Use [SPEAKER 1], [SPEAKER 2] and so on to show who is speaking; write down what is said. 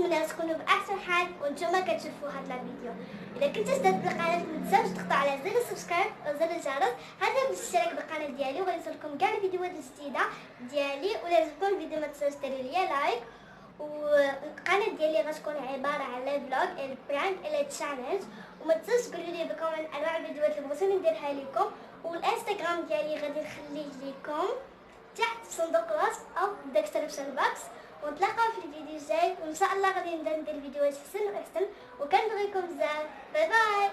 [SPEAKER 1] كنتمنى تكونوا باحسن حال وانتم كتشوفوا هذا الفيديو. اذا كنت جديد بالقناه ما تنساوش تضغطوا على زر السبسكرايب وزر الجرس هذا بالاشتراك بالقناه ديالي وغيوصلكم كاع الفيديوهات الجديده ديالي. ولا عجبكم الفيديو ما تنساوش ديروا لي لايك. والقناه ديالي غتكون عباره على فلوج البرانك الى تشالنج. وما تنساوش تقولوا لي بكم انواع الفيديوهات اللي بغيتوني نديرها لكم. والانستغرام ديالي غادي نخليه لكم تحت في صندوق الوصف او الديسكريبشن بوكس. ونتلاقاو في الفيديو الجاي وان شاء الله غادي نبدا ندير فيديوهات احسن واحسن. وكنبغيكم بزاف. باي باي.